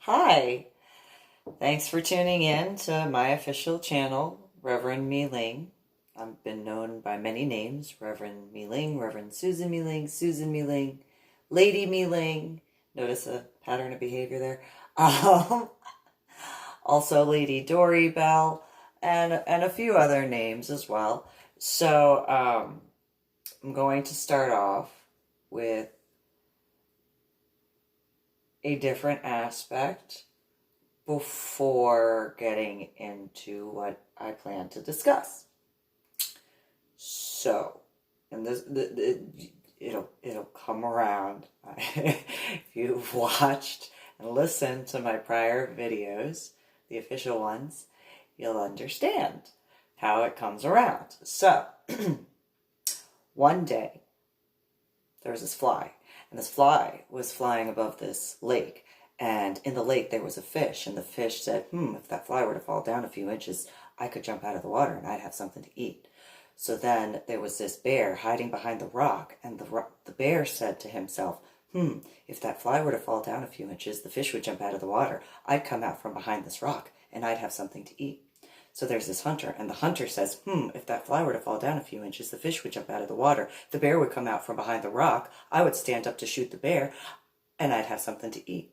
Hi, thanks for tuning in to my official channel, Reverend MeeLing. I've been known by many names, Reverend MeeLing, Reverend Susan MeeLing, Lady MeeLing. Notice a pattern of behavior there. Um, Also Lady Dori, Belle, and a few other names as well. So I'm going to start off with a different aspect before getting into what I plan to discuss. So, and it'll come around. If you've watched and listened to my prior videos, the official ones, you'll understand how it comes around. So, one day there was this fly, and this fly was flying above this lake. And in the lake there was a fish, and the fish said, if that fly were to fall down a few inches, I could jump out of the water and I'd have something to eat. So then there was this bear hiding behind the rock, and the bear said to himself, if that fly were to fall down a few inches, the fish would jump out of the water. I'd come out from behind this rock and I'd have something to eat. So there's this hunter, and the hunter says, if that fly were to fall down a few inches, the fish would jump out of the water. The bear would come out from behind the rock. I would stand up to shoot the bear, and I'd have something to eat.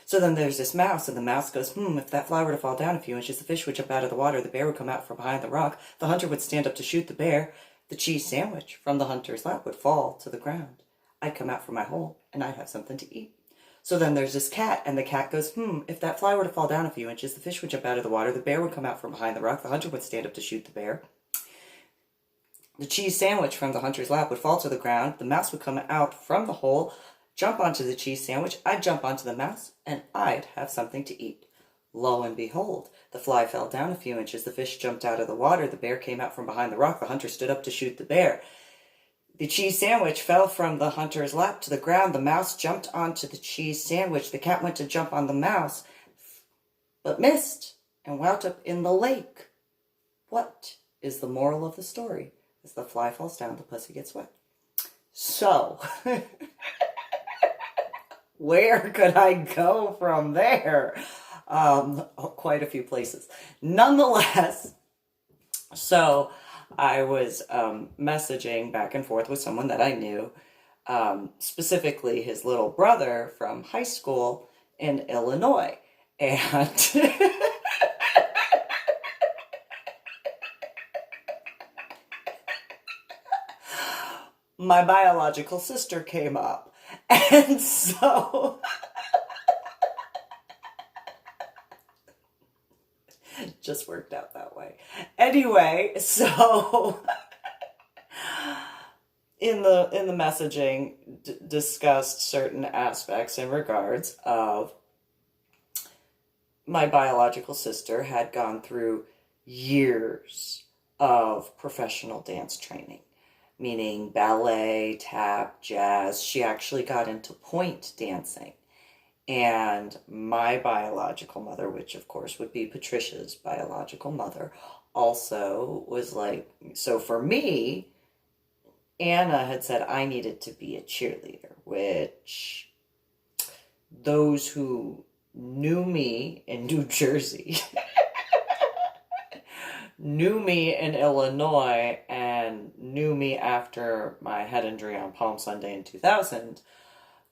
So then there's this mouse, and the mouse goes, if that fly were to fall down a few inches, the fish would jump out of the water. The bear would come out from behind the rock. The hunter would stand up to shoot the bear. The cheese sandwich from the hunter's lap would fall to the ground. I'd come out from my hole, and I'd have something to eat. So then there's this cat, and the cat goes, if that fly were to fall down a few inches, the fish would jump out of the water, the bear would come out from behind the rock, the hunter would stand up to shoot the bear. The cheese sandwich from the hunter's lap would fall to the ground, the mouse would come out from the hole, jump onto the cheese sandwich, I'd jump onto the mouse, and I'd have something to eat. Lo and behold, the fly fell down a few inches, the fish jumped out of the water, the bear came out from behind the rock, the hunter stood up to shoot the bear. The cheese sandwich fell from the hunter's lap to the ground. The mouse jumped onto the cheese sandwich. The cat went to jump on the mouse, but missed and wound up in the lake. What is the moral of the story? As the fly falls down, the pussy gets wet. So, where could I go from there? Quite a few places. Nonetheless, so I was messaging back and forth with someone that I knew, specifically his little brother from high school in Illinois. And my biological sister came up. And so it just worked out that way. Anyway, so in the messaging discussed certain aspects in regards of my biological sister had gone through years of professional dance training, meaning ballet, tap, jazz. She actually got into point dancing. And my biological mother, which of course would be Patricia's biological mother, also was like, so for me, Anna had said I needed to be a cheerleader, which those who knew me in New Jersey, knew me in Illinois, and knew me after my head injury on Palm Sunday in 2000,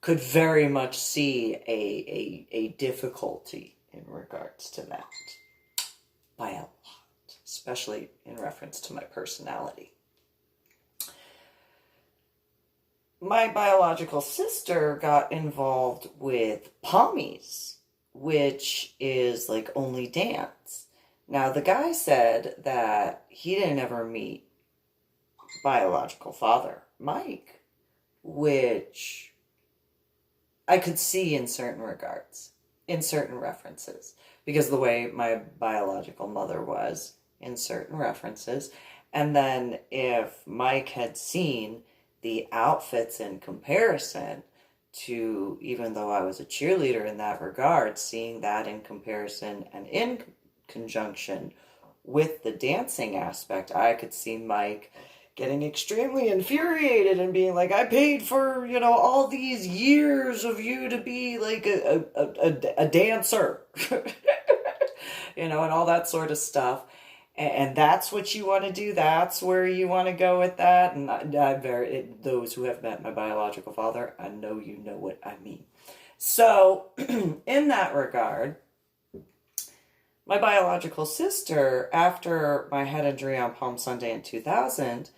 could very much see a difficulty in regards to that by a lot, especially in reference to my personality. My biological sister got involved with Pommies, which is like only dance. Now, the guy said that he didn't ever meet biological father, Mike, which I could see in certain regards, in certain references, because the way my biological mother was in certain references. And then if Mike had seen the outfits in comparison to, even though I was a cheerleader in that regard, seeing that in comparison and in conjunction with the dancing aspect, I could see Mike getting extremely infuriated and being like, I paid for, all these years of you to be like a dancer, and all that sort of stuff. And that's what you want to do. That's where you want to go with that. And those who have met my biological father, I know you know what I mean. So, in that regard, my biological sister, after my head injury on Palm Sunday in 2000,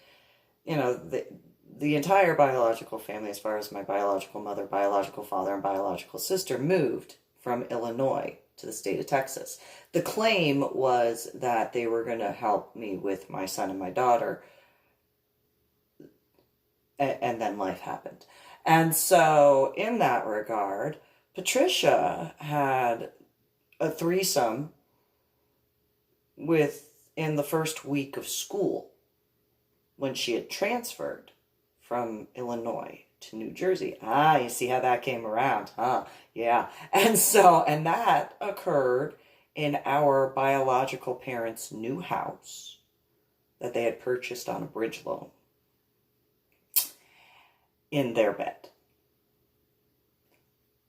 the entire biological family, as far as my biological mother, biological father, and biological sister, moved from Illinois to the state of Texas. The claim was that they were going to help me with my son and my daughter, and then life happened. And so, in that regard, Patricia had a threesome in the first week of school when she had transferred from Illinois to New Jersey. You see how that came around, huh? Yeah. And that occurred in our biological parents' new house that they had purchased on a bridge loan in their bed.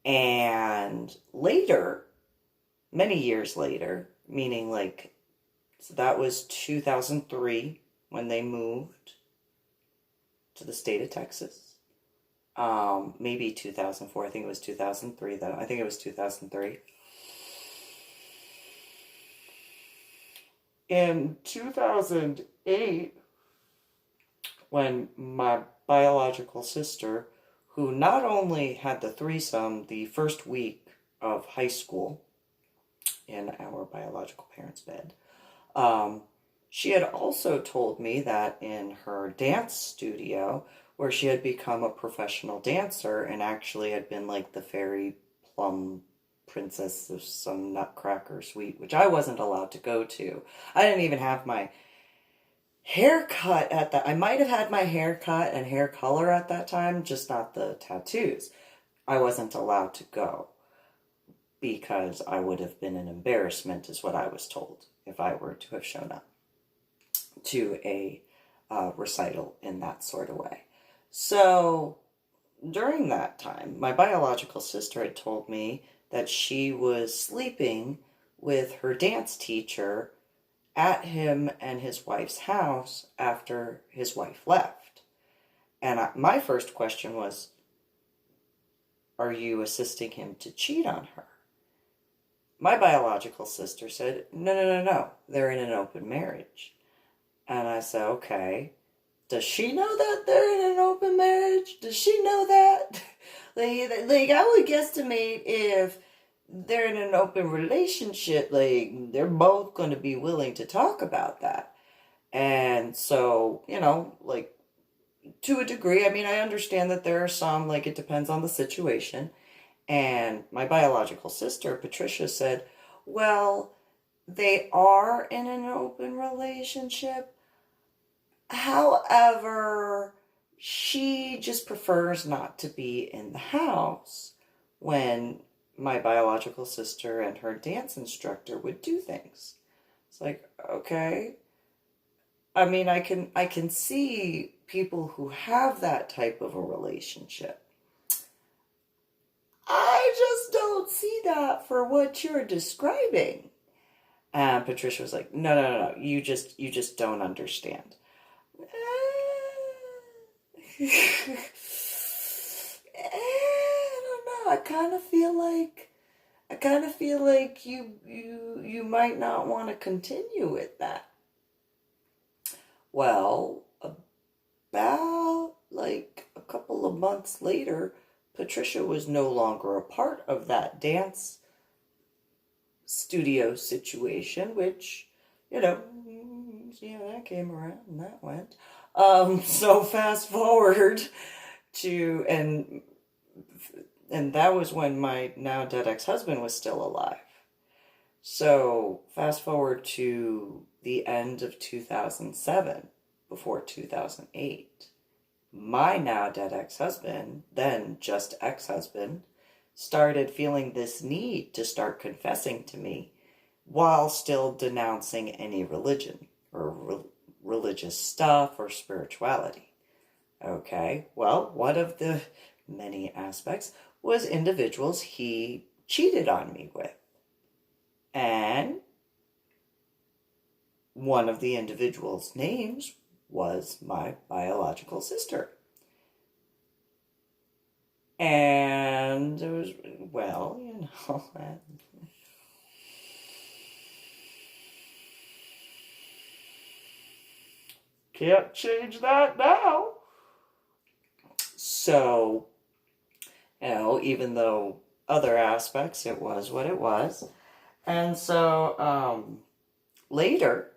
And later, many years later, meaning so that was 2003 when they moved to the state of Texas. Maybe 2004. I think it was 2003 though. I think it was 2003. In 2008, when my biological sister, who not only had the threesome the first week of high school in our biological parents' bed, she had also told me that in her dance studio, where she had become a professional dancer and actually had been like the fairy plum princess of some nutcracker suite, which I wasn't allowed to go to. I didn't even have my hair cut at that. I might have had my hair cut and hair color at that time, just not the tattoos. I wasn't allowed to go because I would have been an embarrassment, is what I was told, if I were to have shown up to a recital in that sort of way. So during that time, my biological sister had told me that she was sleeping with her dance teacher at him and his wife's house after his wife left. And my first question was, are you assisting him to cheat on her? My biological sister said, no, they're in an open marriage. And I said, okay, does she know that they're in an open marriage? Does she know that? I would guesstimate if they're in an open relationship, they're both going to be willing to talk about that. And so, to a degree, I understand that there are some, it depends on the situation. And my biological sister, Patricia, said, well, they are in an open relationship. However, she just prefers not to be in the house when my biological sister and her dance instructor would do things. It's like, okay. I can see people who have that type of a relationship. I just don't see that for what you're describing. And Patricia was like, no, you just don't understand. I don't know. I kind of feel like you might not want to continue with that. Well, about a couple of months later, Patricia was no longer a part of that dance studio situation, which, that came around and that went. So fast forward to, and that was when my now dead ex-husband was still alive. So fast forward to the end of 2007, before 2008. My now dead ex-husband, then just ex-husband, started feeling this need to start confessing to me while still denouncing any religion or religious stuff or spirituality. Okay, well, one of the many aspects was individuals he cheated on me with. And one of the individuals' names was my biological sister. And it was, well, can't change that now. So, even though other aspects, it was what it was. And so, later,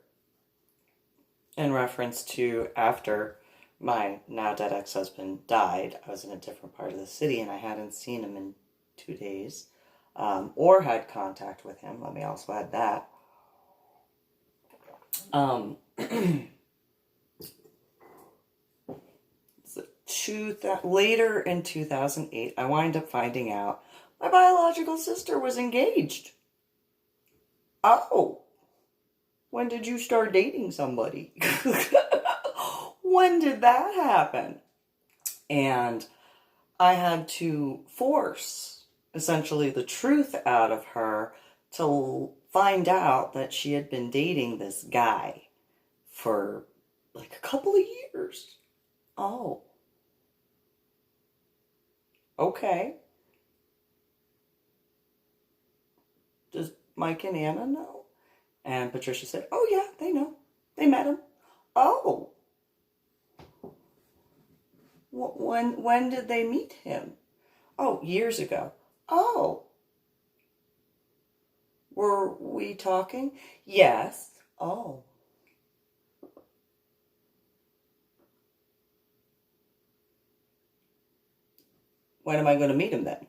in reference to after my now dead ex-husband died, I was in a different part of the city and I hadn't seen him in 2 days, or had contact with him. Let me also add that. Later in 2008, I wind up finding out my biological sister was engaged. Oh, when did you start dating somebody? When did that happen? And I had to force, essentially, the truth out of her to find out that she had been dating this guy for like a couple of years. Oh. Okay. Does Mike and Anna know? And Patricia said, oh yeah, they know. They met him. Oh. When did they meet him? Oh, years ago. Oh. Were we talking? Yes. Oh. When am I going to meet him then?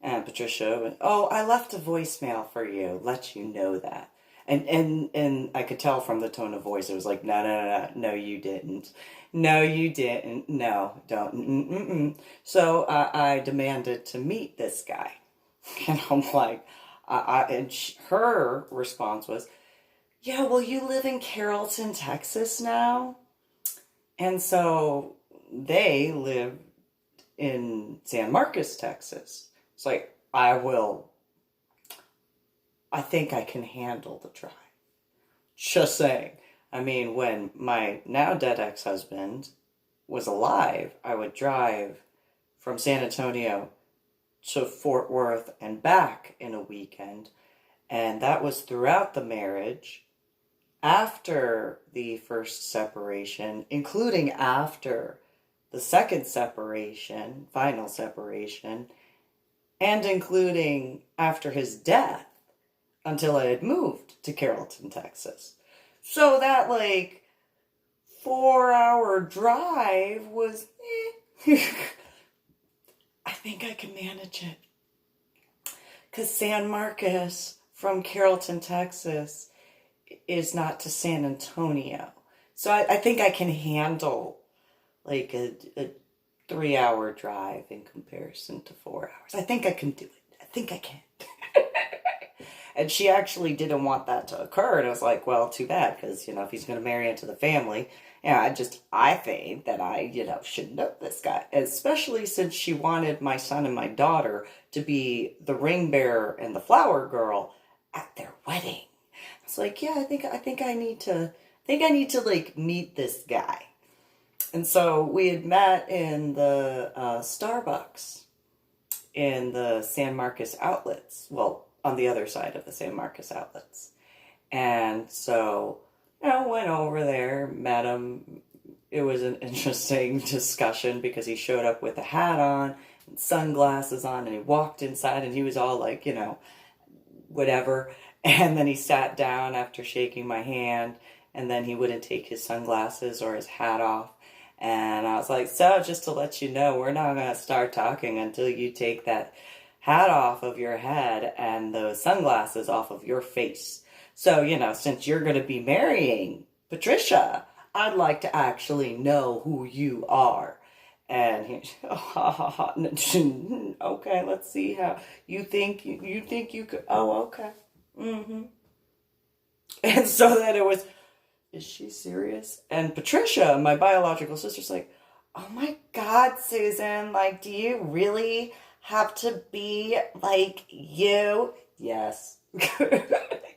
And Patricia went, oh, I left a voicemail for you, let you know that. And I could tell from the tone of voice, it was like, no, you didn't. No, you didn't. No, don't. So I demanded to meet this guy. And I'm like, her response was, yeah, well, you live in Carrollton, Texas now? And so they live in San Marcos, Texas. It's like, I think I can handle the drive. Just saying. I mean, when my now dead ex-husband was alive, I would drive from San Antonio to Fort Worth and back in a weekend. And that was throughout the marriage, after the first separation, including after the second separation, final separation, and including after his death, until I had moved to Carrollton, Texas. So that, 4-hour drive was, I think I can manage it. Because San Marcos from Carrollton, Texas, is not to San Antonio. So I think I can handle, a 3-hour drive in comparison to 4 hours. I think I can do it. I think I can. And she actually didn't want that to occur. And I was like, well, too bad. Because, if he's going to marry into the family, I think that I, should know this guy. Especially since she wanted my son and my daughter to be the ring bearer and the flower girl at their wedding. I was like, yeah, I think I need to meet this guy. And so we had met in the Starbucks in the San Marcos outlets. Well, on the other side of the San Marcos outlets. And so, went over there, met him. It was an interesting discussion because he showed up with a hat on and sunglasses on, and he walked inside and he was all like, whatever. And then he sat down after shaking my hand, and then he wouldn't take his sunglasses or his hat off. And I was like, so just to let you know, we're not going to start talking until you take that hat off of your head and those sunglasses off of your face. So, since you're going to be marrying Patricia, I'd like to actually know who you are. And he, okay, let's see how you think you could. Oh, okay. And so then it was is she serious? And Patricia, my biological sister's like, oh my God, Susan, like, do you really have to be like you? Yes.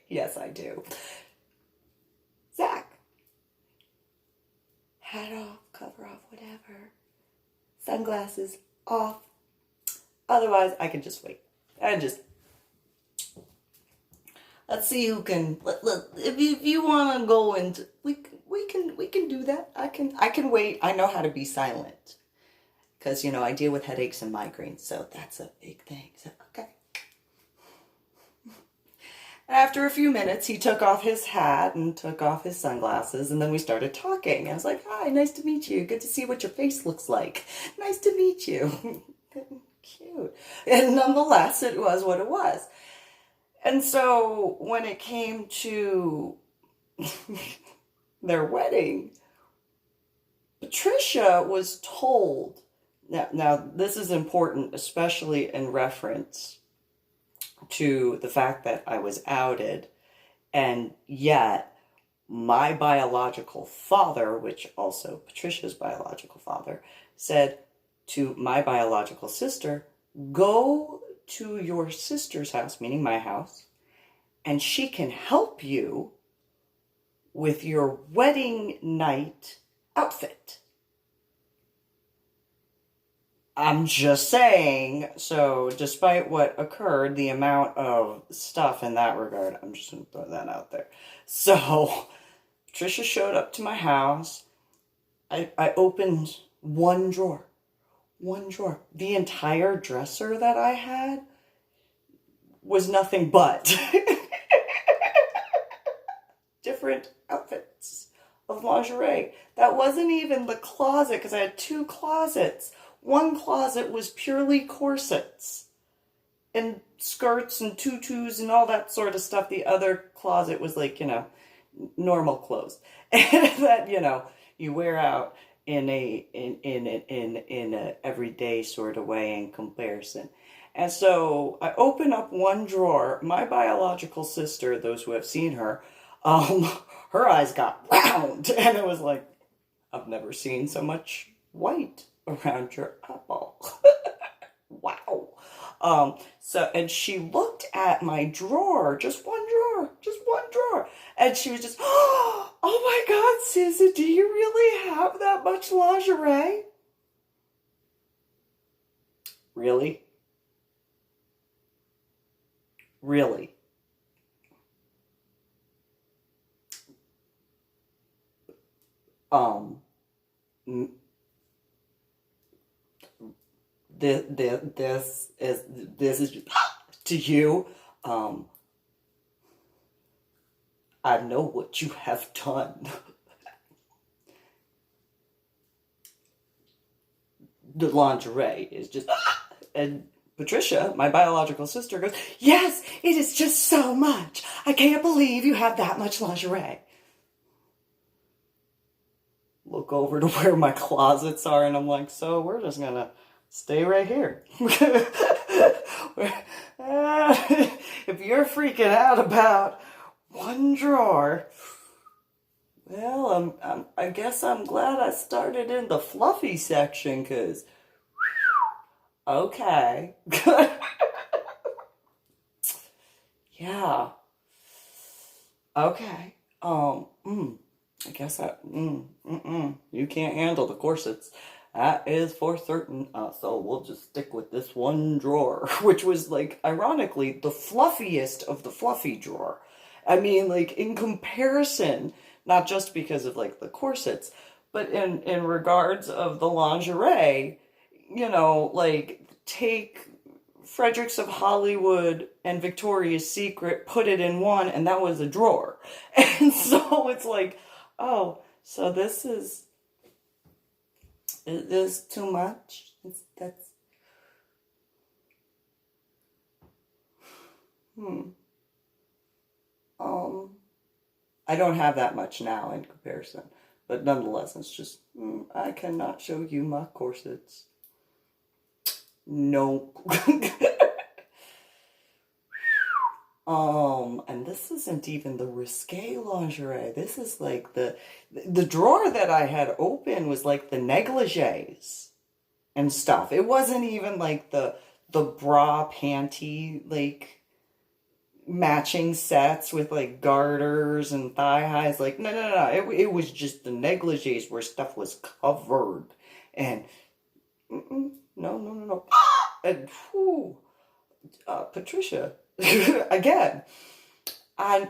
Yes, I do. Zach. Hat off, cover off, whatever. Sunglasses off. Otherwise, I can just wait. And just... Let's see who can... If you want to go into... We can do that. I can wait. I know how to be silent. Because, you know, I deal with headaches and migraines. So that's a big thing. So, okay. After a few minutes, he took off his hat and took off his sunglasses, and then we started talking. I was like, hi, nice to meet you. Good to see what your face looks like. Nice to meet you. Cute. And nonetheless, it was what it was. And so when it came to their wedding, Patricia was told, now this is important, especially in reference to the fact that I was outed, and yet my biological father, which also Patricia's biological father, said to my biological sister, go to your sister's house, meaning my house, and she can help you with your wedding night outfit. I'm just saying, so despite what occurred, the amount of stuff in that regard, I'm just going to throw that out there. So, Patricia showed up to my house. I opened one drawer. One drawer. The entire dresser that I had was nothing but different outfits of lingerie. That wasn't even the closet, because I had two closets. One closet was purely corsets and skirts and tutus and all that sort of stuff. The other closet was like, you know, normal clothes that, you know, you wear out in a everyday sort of way in comparison. And so I open up one drawer. My biological sister, those who have seen her, her eyes got round, and it was like, I've never seen so much white around your eyeball. Wow. And she looked at my drawer, just one drawer, and she was just, oh my God, Susan, do you really have that much lingerie? Really? Really? This is to you. I know what you have done. The lingerie is just, and Patricia, my biological sister, goes, yes, it is just so much. I can't believe you have that much lingerie. Look over to where my closets are, and I'm like, so we're just gonna stay right here. If you're freaking out about one drawer, well, I guess I'm glad I started in the fluffy section, because, okay. Yeah. Okay. I guess you can't handle the corsets. That is for certain. So we'll just stick with this one drawer, which was, like, ironically, the fluffiest of the fluffy drawer. I mean, like, in comparison, not just because of, like, the corsets, but in regards of the lingerie, you know, like, take Fredericks of Hollywood and Victoria's Secret, put it in one, and that was a drawer. And so it's like, oh, so this is too much? That's... I don't have that much now in comparison. But nonetheless, it's just, I cannot show you my corsets. Nope. and this isn't even the risque lingerie. This is like the drawer that I had open was like the negligees and stuff. It wasn't even like the bra panty like matching sets with like garters and thigh highs. Like no. It was just the negligees where stuff was covered. And no. And whew, Patricia, again, I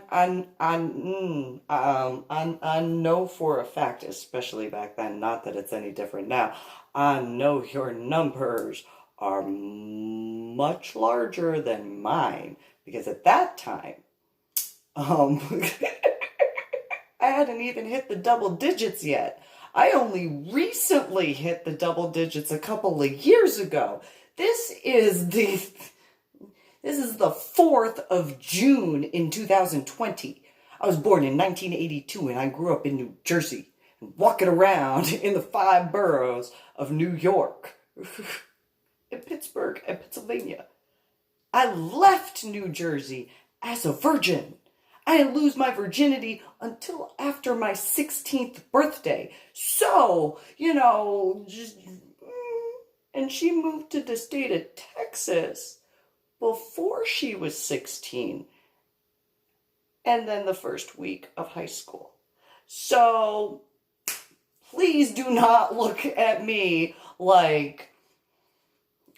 know for a fact, especially back then, not that it's any different now, I know your numbers are much larger than mine, because at that time, I hadn't even hit the double digits yet. I only recently hit the double digits a couple of years ago. This is the 4th of June in 2020. I was born in 1982 and I grew up in New Jersey, walking around in the 5 boroughs of New York, and Pittsburgh and Pennsylvania. I left New Jersey as a virgin. I didn't lose my virginity until after my 16th birthday. So, and she moved to the state of Texas before she was 16. And then the first week of high school. So, please do not look at me like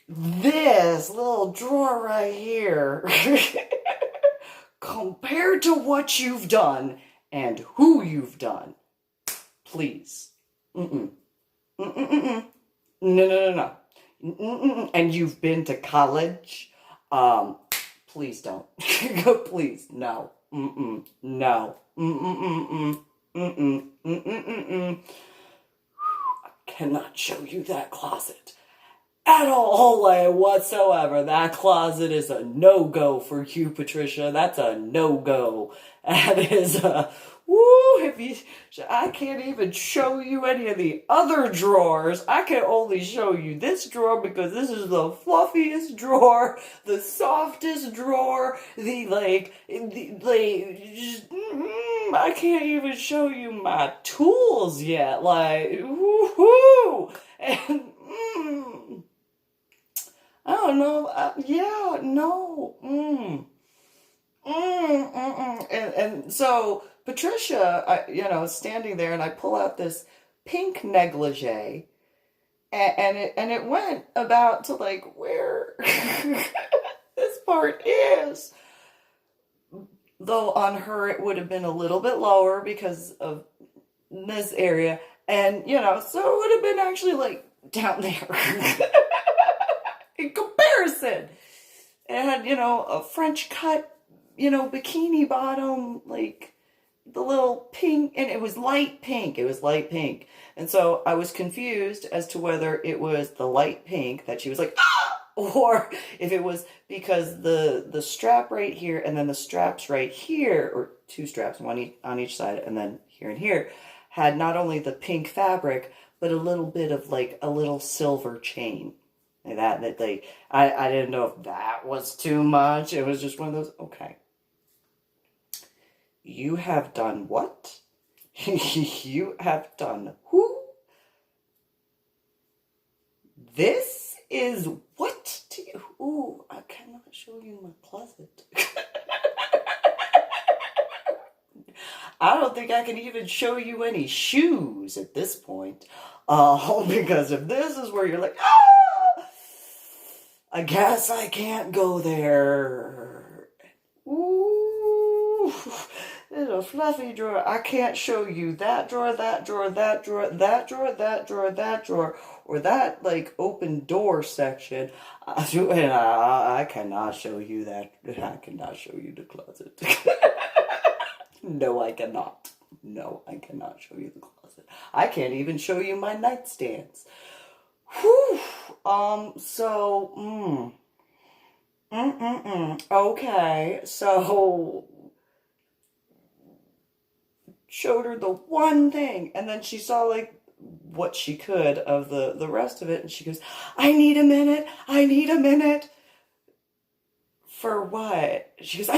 this little drawer right here. Compared to what you've done and who you've done, please. No. And you've been to college, please don't. Please, no. No. I cannot show you that closet at all, whatsoever. That closet is a no-go for you, Patricia. That's a no-go. That is a, I can't even show you any of the other drawers. I can only show you this drawer because this is the fluffiest drawer, the softest drawer, I can't even show you my tools yet. Woohoo! And, I don't know. And so Patricia, standing there, and I pull out this pink negligee, and it went about to like where this part is. Though on her it would have been a little bit lower because of this area, and so it would have been actually like down there. In comparison, it had, a French cut, bikini bottom, like the little pink, and it was light pink. And so I was confused as to whether it was the light pink that she was like, ah! Or if it was because the strap right here and then the straps right here, or 2 straps, one on each side, and then here and here, had not only the pink fabric, but a little bit of like a little silver chain. Like that like, I didn't know if that was too much. It was just one of those, okay. You have done what? You have done who? This is what to you? Ooh, I cannot show you my closet. I don't think I can even show you any shoes at this point. Because if this is where you're like, I guess I can't go there. Ooh, it's a fluffy drawer. I can't show you that drawer, that drawer, that drawer, that drawer, that drawer, that drawer, or that like open door section. I cannot show you that. I cannot show you the closet. No, I cannot. No, I cannot show you the closet. I can't even show you my nightstands. Whew. Okay, so showed her the one thing, and then she saw like what she could of the rest of it, and she goes, I need a minute. For what? She goes,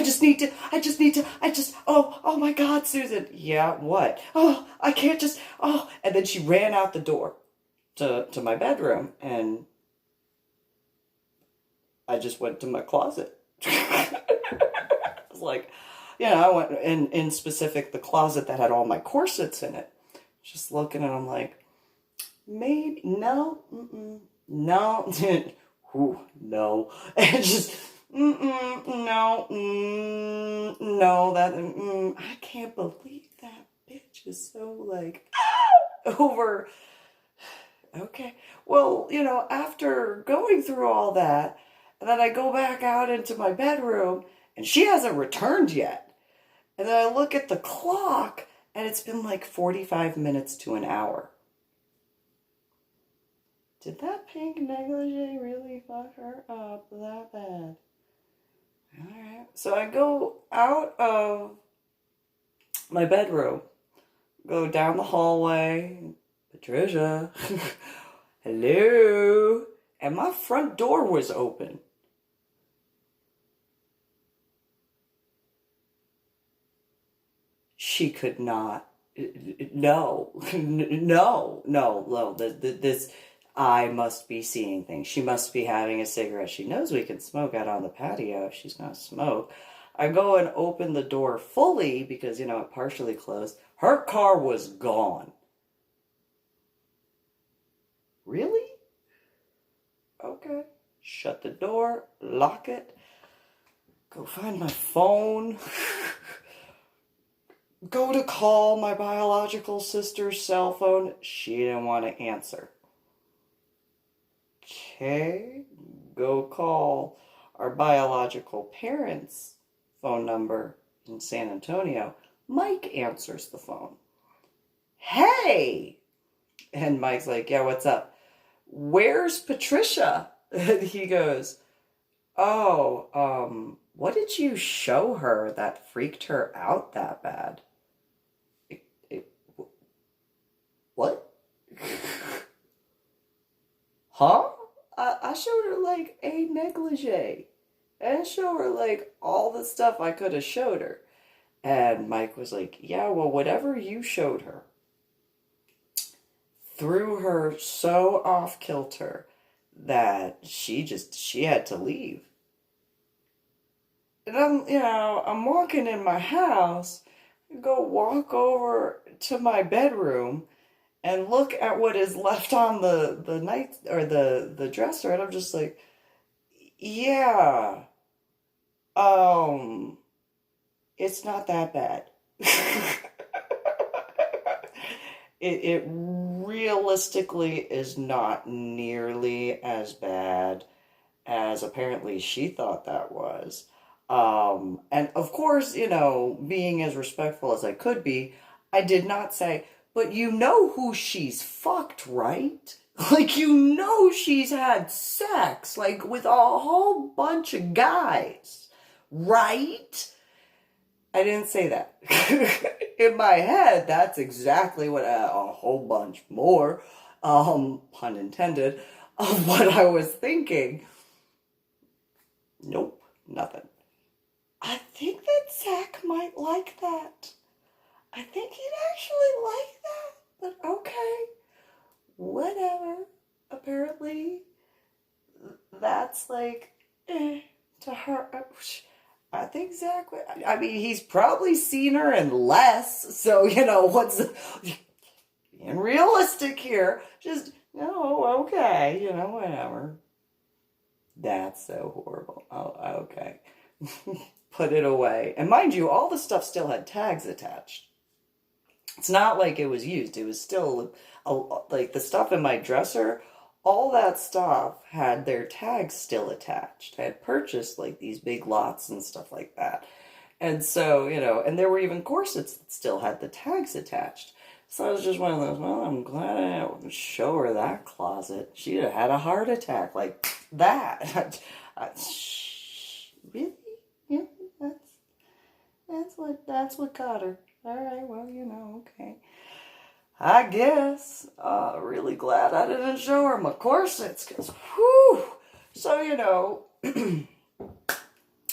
oh my God, Susan. Yeah, what? Oh, I can't just, oh. And then she ran out the door to my bedroom, and I just went to my closet. I was like, I went in specific the closet that had all my corsets in it. Just looking, and I'm like, maybe, no, no, ooh, no. And just, no, no, that, I can't believe that bitch is so like, over. Okay. Well, after going through all that, and then I go back out into my bedroom, and she hasn't returned yet. And then I look at the clock, and it's been like 45 minutes to an hour. Did that pink negligee really fuck her up that bad? Alright. So I go out of my bedroom, go down the hallway. Patricia, hello. And my front door was open. She could not. No, no. This, I must be seeing things. She must be having a cigarette. She knows we can smoke out on the patio if she's going to smoke. I go and open the door fully because, it partially closed. Her car was gone. Really? Okay. Shut the door, lock it, go find my phone, go to call my biological sister's cell phone. She didn't want to answer. Okay. Go call our biological parents' phone number in San Antonio. Mike answers the phone. Hey! And Mike's like, yeah, what's up? Where's Patricia? And he goes, oh, what did you show her that freaked her out that bad? What? Huh? I showed her like a negligee. And showed her like all the stuff I could have showed her. And Mike was like, yeah, well, whatever you showed her threw her so off kilter that she had to leave. And I'm walking in my house, go walk over to my bedroom and look at what is left on the night or the dresser, and I'm just like, yeah, it's not that bad. It realistically is not nearly as bad as apparently she thought that was. And of course, being as respectful as I could be, I did not say, but you know who she's fucked, right? Like, she's had sex, like, with a whole bunch of guys, right? I didn't say that. In my head, that's exactly what a whole bunch more, pun intended, of what I was thinking. Nope, nothing. I think that Zach might like that. I think he'd actually like that, but okay. Whatever. Apparently, that's like, to her. I think Zach, I mean, he's probably seen her in less, so, what's, being realistic here, just, okay, whatever. That's so horrible. Oh, okay. Put it away. And mind you, all the stuff still had tags attached. It's not like it was used. It was still, like, the stuff in my dresser, all that stuff had their tags still attached. I had purchased, like, these big lots and stuff like that. And so, and there were even corsets that still had the tags attached. So I was just one of those, well, I'm glad I didn't show her that closet. She'd have had a heart attack like that. Really? Yeah, that's what got her. All right, well, okay. I guess. Really glad I didn't show her my corsets, because, whew. So,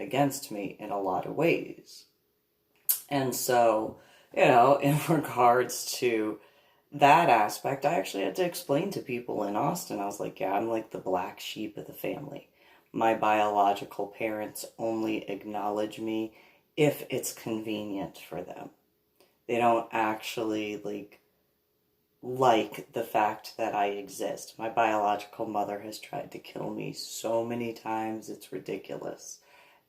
against me in a lot of ways. And so, in regards to that aspect, I actually had to explain to people in Austin. I was like, yeah, I'm like the black sheep of the family. My biological parents only acknowledge me if it's convenient for them. They don't actually like the fact that I exist. My biological mother has tried to kill me so many times, it's ridiculous.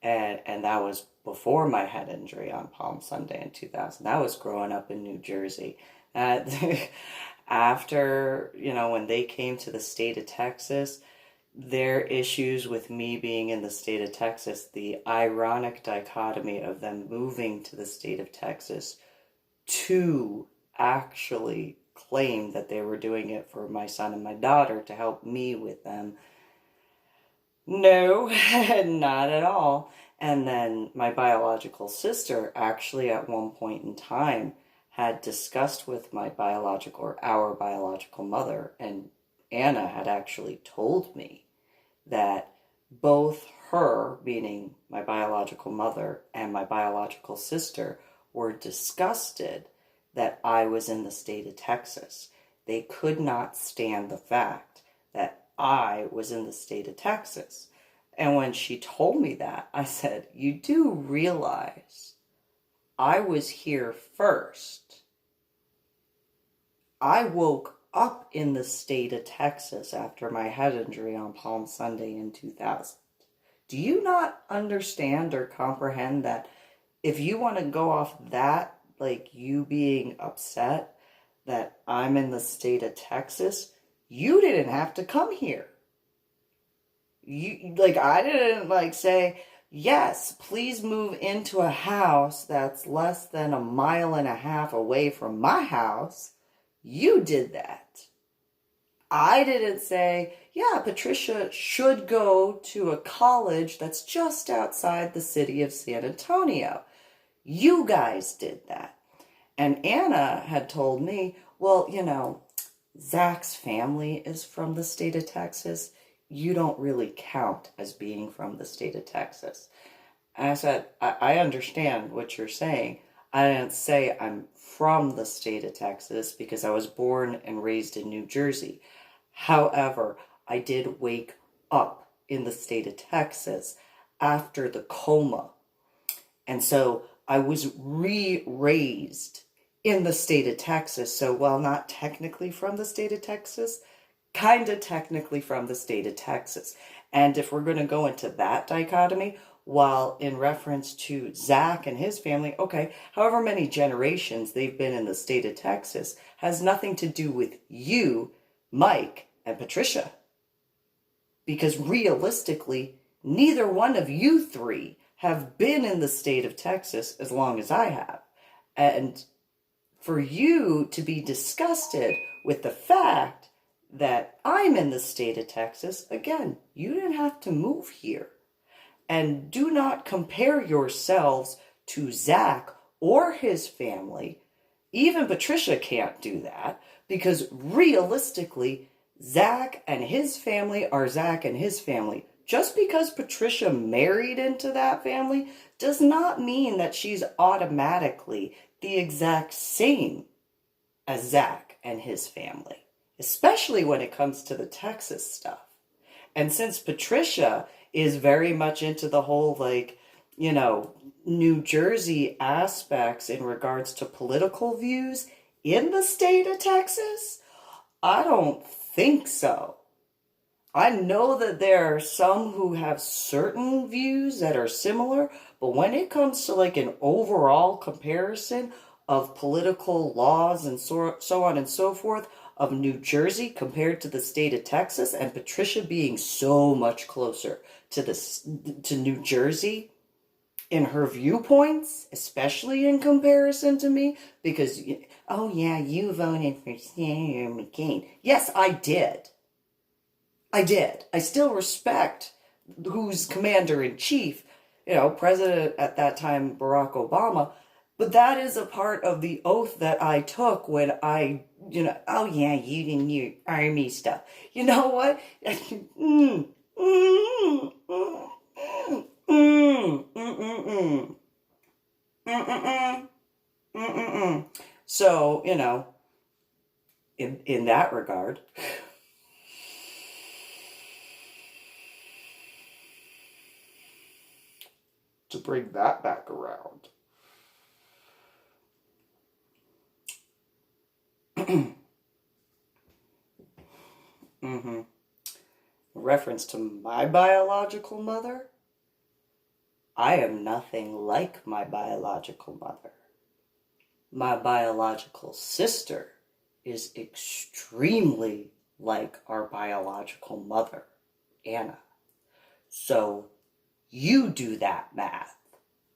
And that was before my head injury on Palm Sunday in 2000. That was growing up in New Jersey. After, when they came to the state of Texas, their issues with me being in the state of Texas, the ironic dichotomy of them moving to the state of Texas to actually claim that they were doing it for my son and my daughter to help me with them. No, not at all. And then my biological sister actually at one point in time had discussed with our biological mother, and Anna had actually told me that both her, meaning my biological mother, and my biological sister were disgusted that I was in the state of Texas. They could not stand the fact that I was in the state of Texas. And when she told me that, I said, you do realize I was here first. I woke up in the state of Texas after my head injury on Palm Sunday in 2000. Do you not understand or comprehend that if you want to go off that, you being upset that I'm in the state of Texas, you didn't have to come here. I didn't say, yes, please move into a house that's less than 1.5 miles away from my house. You did that. I didn't say, yeah, Patricia should go to a college that's just outside the city of San Antonio. You guys did that. And Anna had told me, well, Zach's family is from the state of Texas. You don't really count as being from the state of Texas. And I said, I understand what you're saying. I didn't say I'm from the state of Texas because I was born and raised in New Jersey. However, I did wake up in the state of Texas after the coma. And so I was re-raised in the state of Texas. So while not technically from the state of Texas, kind of technically from the state of Texas. And if we're going to go into that dichotomy, while in reference to Zach and his family, okay, however many generations they've been in the state of Texas has nothing to do with you, Mike, and Patricia. Because realistically, neither one of you three have been in the state of Texas as long as I have. And for you to be disgusted with the fact that I'm in the state of Texas, again, you didn't have to move here. And do not compare yourselves to Zach or his family. Even Patricia can't do that because realistically, Zach and his family are Zach and his family. Just because Patricia married into that family does not mean that she's automatically the exact same as Zach and his family, especially when it comes to the Texas stuff. And since Patricia is very much into the whole, New Jersey aspects in regards to political views in the state of Texas, I don't think so. I know that there are some who have certain views that are similar, but when it comes to an overall comparison of political laws and so on and so forth of New Jersey compared to the state of Texas, and Patricia being so much closer to New Jersey in her viewpoints, especially in comparison to me, because, oh yeah, you voted for Senator McCain. Yes, I did. I still respect who's commander-in-chief, President at that time, Barack Obama, but that is a part of the oath that I took when I, oh yeah, you didn't your army stuff. You know what? So, in that regard, to bring that back around. Reference to my biological mother, I am nothing like my biological mother. My biological sister is extremely like our biological mother, Anna. So you do that math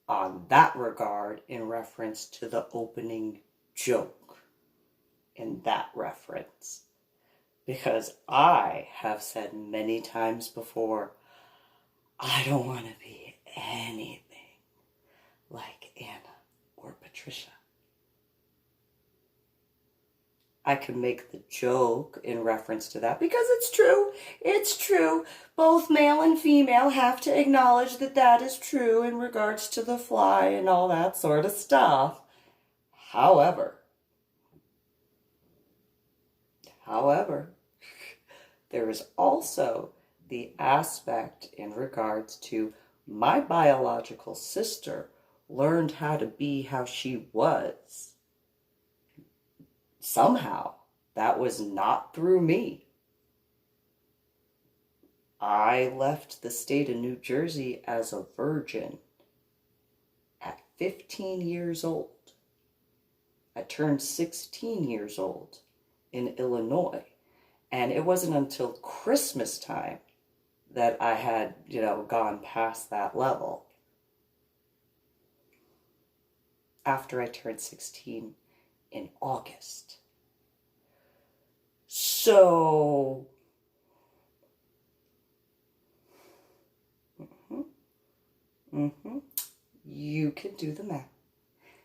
on that regard in reference to the opening joke in that reference. Because I have said many times before, I don't want to be anything like Anna or Patricia. I can make the joke in reference to that because it's true. It's true. Both male and female have to acknowledge that that is true in regards to the fly and all that sort of stuff. However, there is also the aspect in regards to my biological sister learned how to be how she was. Somehow, that was not through me. I left the state of New Jersey as a virgin at 15 years old. I turned 16 years old in Illinois. And it wasn't until Christmas time that I had, gone past that level. After I turned 16 in August. So, you can do the math.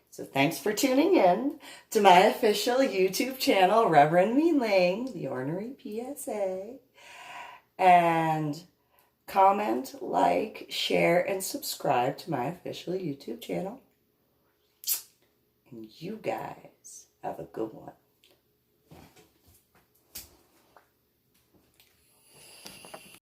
So thanks for tuning in to my official YouTube channel, Reverend MeeLing, the Ornery PSA. And comment, like, share, and subscribe to my official YouTube channel. And you guys have a good one.